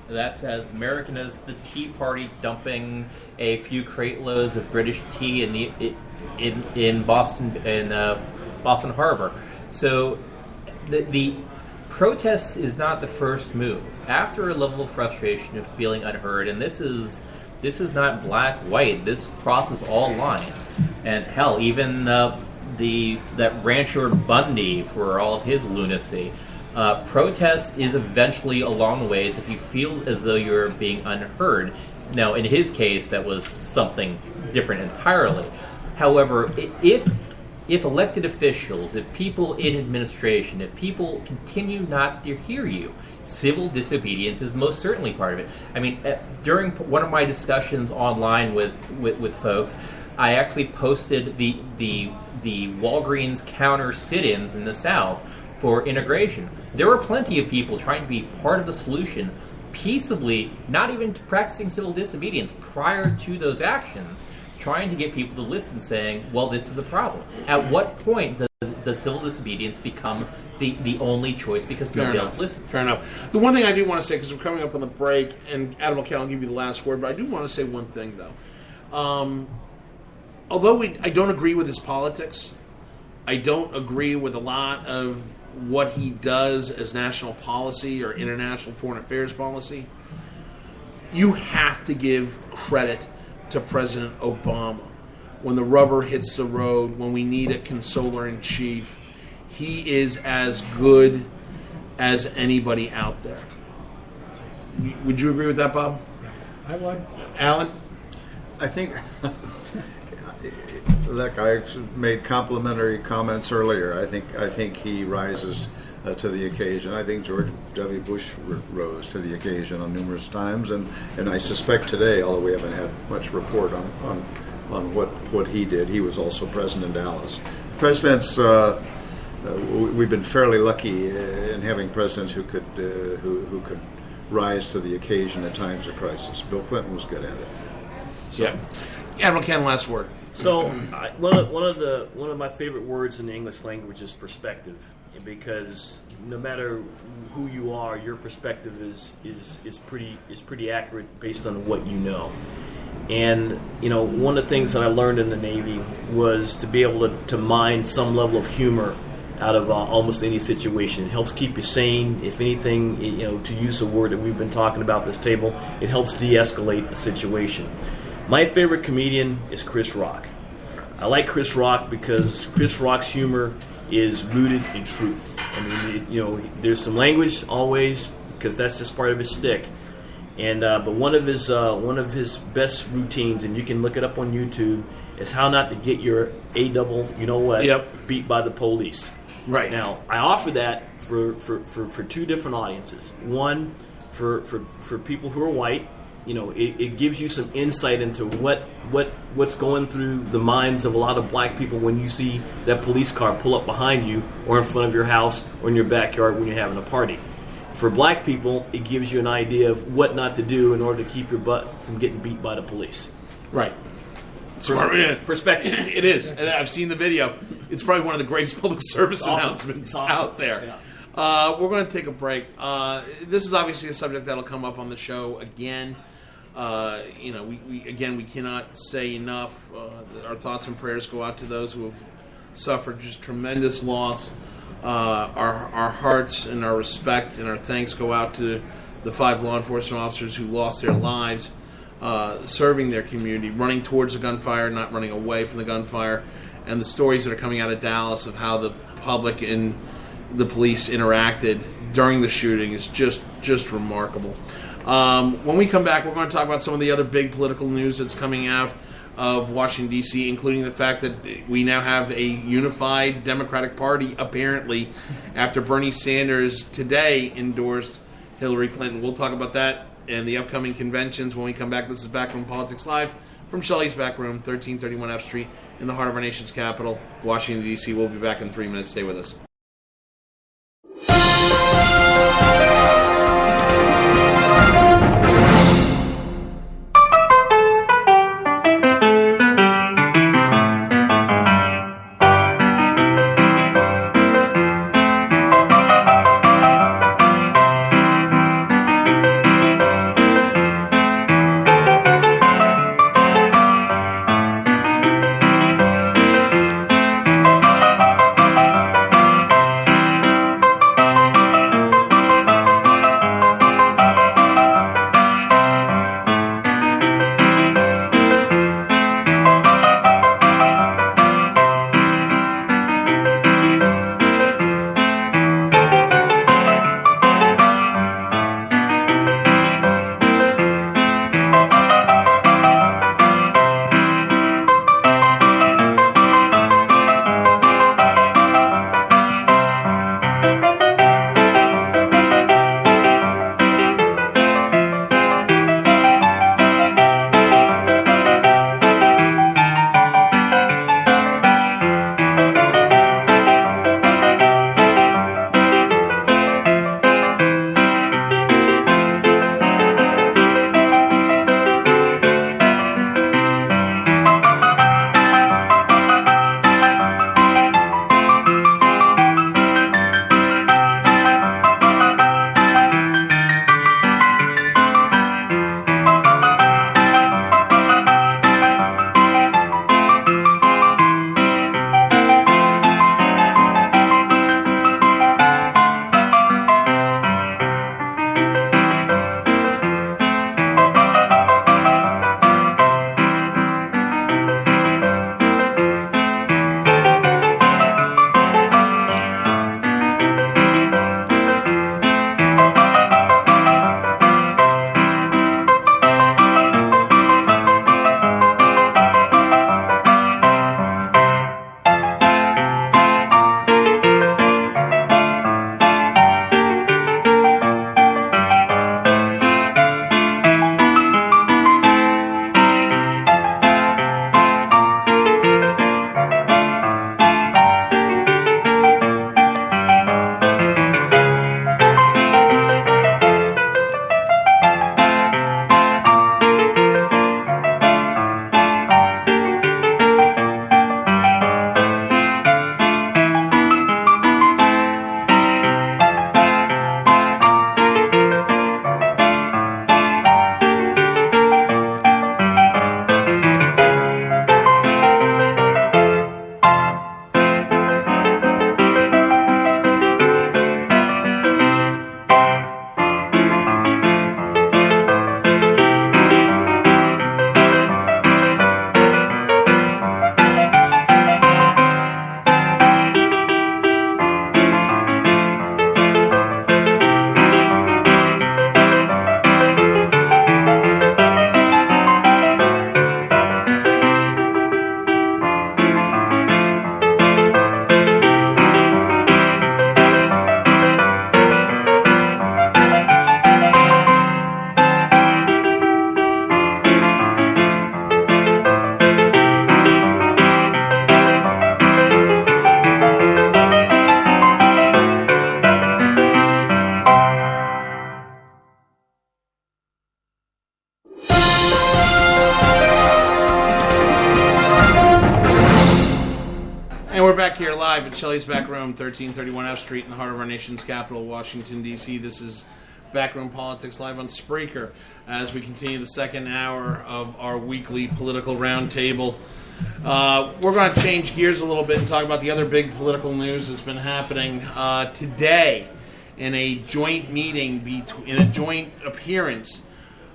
That's as American as the Tea Party dumping a few crate loads of British tea in Boston Harbor. So the protest is not the first move. After a level of frustration of feeling unheard, and this is not black white. This crosses all lines, and hell, even that rancher Bundy, for all of his lunacy. Protest is eventually along the ways if you feel as though you're being unheard. Now, in his case, that was something different entirely. However, if elected officials, if people in administration, if people continue not to hear you, civil disobedience is most certainly part of it. I mean, during one of my discussions online with folks, I actually posted the Walgreens counter sit-ins in the South for integration. There were plenty of people trying to be part of the solution peaceably, not even practicing civil disobedience prior to those actions, trying to get people to listen, saying, well, this is a problem. At what point does civil disobedience become the only choice because nobody else listens? Fair enough. The one thing I do want to say, because we're coming up on the break, and Adam McCall, I'll give you the last word, but I do want to say one thing, though. Although I don't agree with his politics, I don't agree with a lot of what he does as national policy or international foreign affairs policy, you have to give credit to President Obama. When the rubber hits the road, when we need a consoler-in-chief, he is as good as anybody out there. Would you agree with that, Bob? I would. Alan? I think... Look, I made complimentary comments earlier. I think he rises to the occasion. I think George W. Bush rose to the occasion on numerous times, and I suspect today, although we haven't had much report on what he did, he was also president in Dallas. Presidents, we've been fairly lucky in having presidents who could rise to the occasion at times of crisis. Bill Clinton was good at it. So, yeah. Admiral Ken, last word. So one of my favorite words in the English language is perspective, because no matter who you are, your perspective is pretty accurate based on what you know. And one of the things that I learned in the Navy was to be able to mine some level of humor out of almost any situation. It helps keep you sane. If anything, to use a word that we've been talking about at this table, it helps de-escalate a situation. My favorite comedian is Chris Rock. I like Chris Rock because Chris Rock's humor is rooted in truth. I mean, there's some language always because that's just part of his shtick. And but one of his best routines, and you can look it up on YouTube, is how not to get your beat by the police. Right. Now, I offer that for two different audiences. One, for people who are white. It gives you some insight into what's going through the minds of a lot of black people when you see that police car pull up behind you or in front of your house or in your backyard when you're having a party. For black people, it gives you an idea of what not to do in order to keep your butt from getting beat by the police. Right. Perspective. It is. And I've seen the video. It's probably one of the greatest public service announcements out there. Yeah. We're going to take a break. This is obviously a subject that'll come up on the show again. We cannot say enough. Our thoughts and prayers go out to those who have suffered just tremendous loss. Our hearts and our respect and our thanks go out to the 5 law enforcement officers who lost their lives serving their community, running towards the gunfire, not running away from the gunfire, and the stories that are coming out of Dallas of how the public and the police interacted during the shooting is just remarkable. When we come back, we're going to talk about some of the other big political news that's coming out of Washington, D.C., including the fact that we now have a unified Democratic Party, apparently, after Bernie Sanders today endorsed Hillary Clinton. We'll talk about that and the upcoming conventions when we come back. This is Backroom Politics Live from Shelley's Backroom, 1331 F Street, in the heart of our nation's capital, Washington, D.C. We'll be back in 3 minutes. Stay with us. live at Shelley's Backroom, 1331 F Street in the heart of our nation's capital, Washington, D.C. This is Backroom Politics live on Spreaker as we continue the second hour of our weekly political roundtable. We're going to change gears a little bit and talk about the other big political news that's been happening today in a joint meeting, in a joint appearance.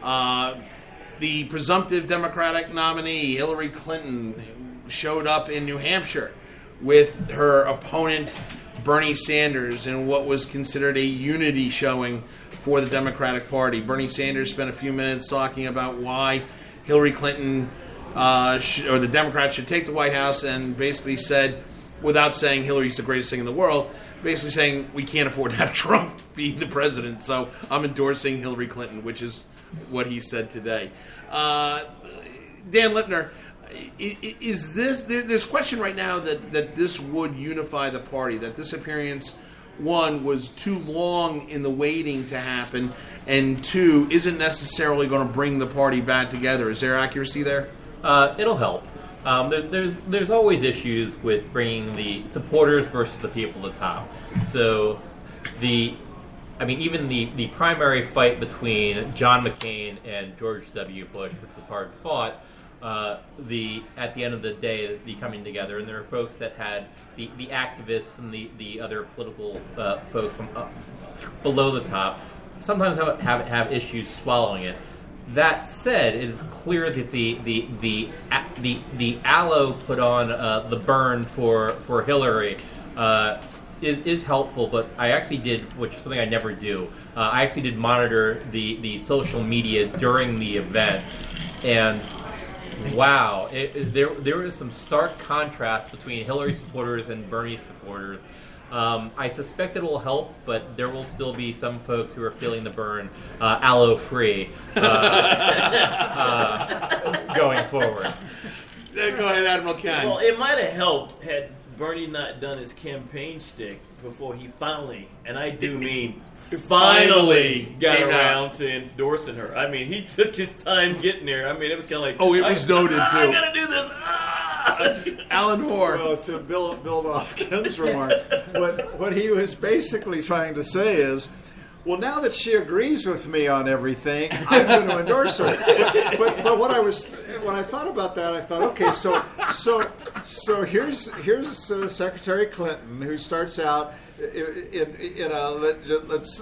The presumptive Democratic nominee, Hillary Clinton, showed up in New Hampshire with her opponent, Bernie Sanders, in what was considered a unity showing for the Democratic Party. Bernie Sanders spent a few minutes talking about why Hillary Clinton or the Democrats should take the White House, and basically said, without saying Hillary's the greatest thing in the world, basically saying we can't afford to have Trump be the president, so I'm endorsing Hillary Clinton, which is what he said today. Dan Lipner, is this, there's a question right now that this would unify the party, that this appearance, one, was too long in the waiting to happen, and two, isn't necessarily going to bring the party back together. Is there accuracy there? It'll help. There's always issues with bringing the supporters versus the people at the top. So even the primary fight between John McCain and George W. Bush, which was hard fought, at the end of the day, the coming together, and there are folks that had the activists and the other political folks below the top sometimes have issues swallowing it. That said, it is clear that the aloe put on the burn for Hillary is helpful, but I actually did, which is something I never do. I actually did monitor the social media during the event, and wow, there was some stark contrast between Hillary supporters and Bernie supporters. I suspect it will help, but there will still be some folks who are feeling the burn aloe-free going forward. Go ahead, Admiral Ken. Well, it might have helped had Bernie not done his campaign shtick before he finally, and I do mean finally, got around to endorsing her. I mean, he took his time getting there. I mean, it was kind of like, it was noted, too. I gotta do this. Alan Hoare. Well, to build off Ken's remark, what he was basically trying to say is, well, now that she agrees with me on everything, I'm going to endorse her. But when I thought about that, I thought, okay, so here's Secretary Clinton, who starts out in a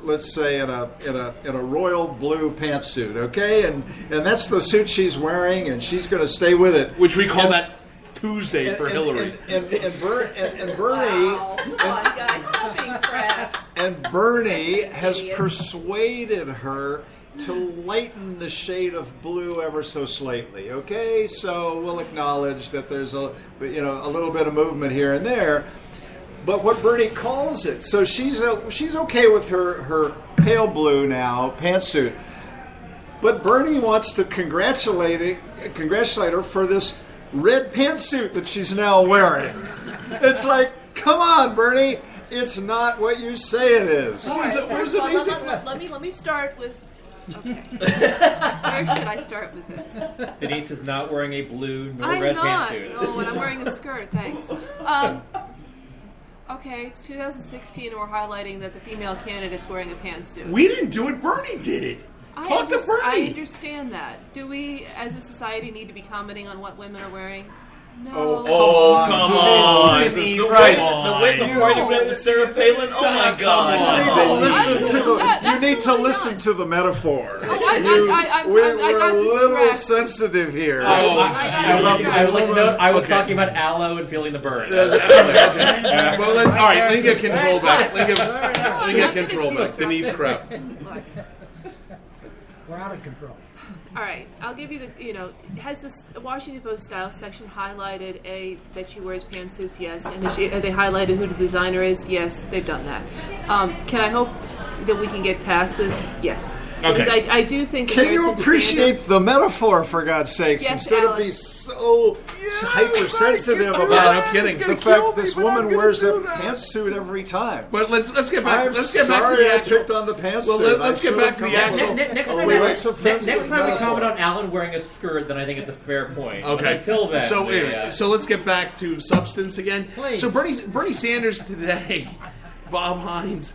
let's say in a royal blue pantsuit, okay, and that's the suit she's wearing, and she's going to stay with it, which we call that Tuesday for Hillary. And Bernie. Wow. Come on, guys, stop being crass. And Bernie has persuaded her to lighten the shade of blue ever so slightly. Okay, so we'll acknowledge that there's a little bit of movement here and there. But what Bernie calls it, so she's okay with her pale blue now pantsuit. But Bernie wants to congratulate her for this red pantsuit that she's now wearing. It's like, come on, Bernie, it's not what you say it is. Let me start with. Okay, where should I start with this? Denise is not wearing a blue nor I'm red not. pantsuit. Oh, and I'm wearing a skirt. Thanks. Okay, it's 2016, and we're highlighting that the female candidate's wearing a pantsuit. We didn't do it. Bernie did it. Talk to Bernie. I understand that. Do we, as a society, need to be commenting on what women are wearing? No. Oh, come on. Jesus Christ. Christ. The way before you went to Sarah Palin? Oh, my God. You need to listen to the metaphor. We're a little sensitive here. I was talking about aloe and feeling the burn. Well, all right, let me get control back. Let me get control back. Denise Crap. We're out of control. All right, I'll give you has this Washington Post style section highlighted that she wears pantsuits? Yes. And have they highlighted who the designer is? Yes, they've done that. Can I hope that we can get past this? Yes. Okay. Because I do think. Can you appreciate the metaphor, for God's sakes, yes, instead Alan. of be so so hypersensitive Yeah, about no kidding. the fact this woman wears a pantsuit every time. But let's get back. I'm Let's get sorry back to the I actual. picked on the pantsuit. Well, let's get back to the actual. Next Oh, time, wait, that's offensive next time we metaphor. comment on Alan wearing a skirt, then I think it's a fair point. But Okay. until then, so they, anyway, so let's get back to substance again. Please. So Bernie Sanders today, Bob Hines,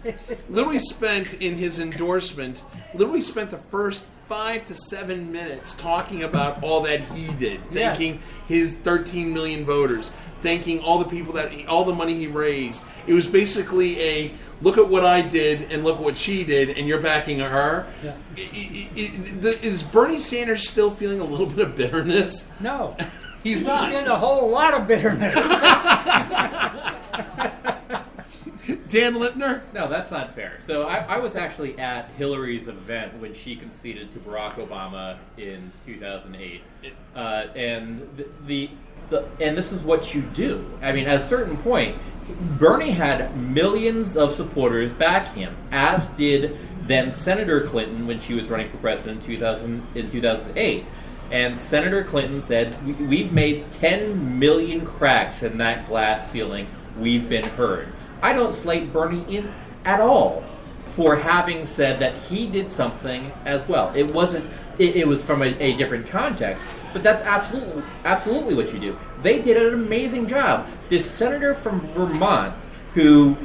literally spent in his endorsement, the first 5 to 7 minutes talking about all that he did, thanking his 13 million voters, thanking all the people all the money he raised. It was basically a look at what I did and look what she did, and you're backing her. Yeah. Is Bernie Sanders still feeling a little bit of bitterness? No. He's not. In a whole lot of bitterness. Dan Lipner? No, that's not fair. So I was actually at Hillary's event when she conceded to Barack Obama in 2008, and and this is what you do. I mean, at a certain point, Bernie had millions of supporters back him, as did then Senator Clinton when she was running for president in 2008. And Senator Clinton said, "We've made 10 million cracks in that glass ceiling. We've been heard." I don't slate Bernie at all for having said that he did something as well. It wasn't. It was from a different context, but that's absolutely what you do. They did an amazing job. This senator from Vermont, who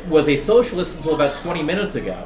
was a socialist until about 20 minutes ago,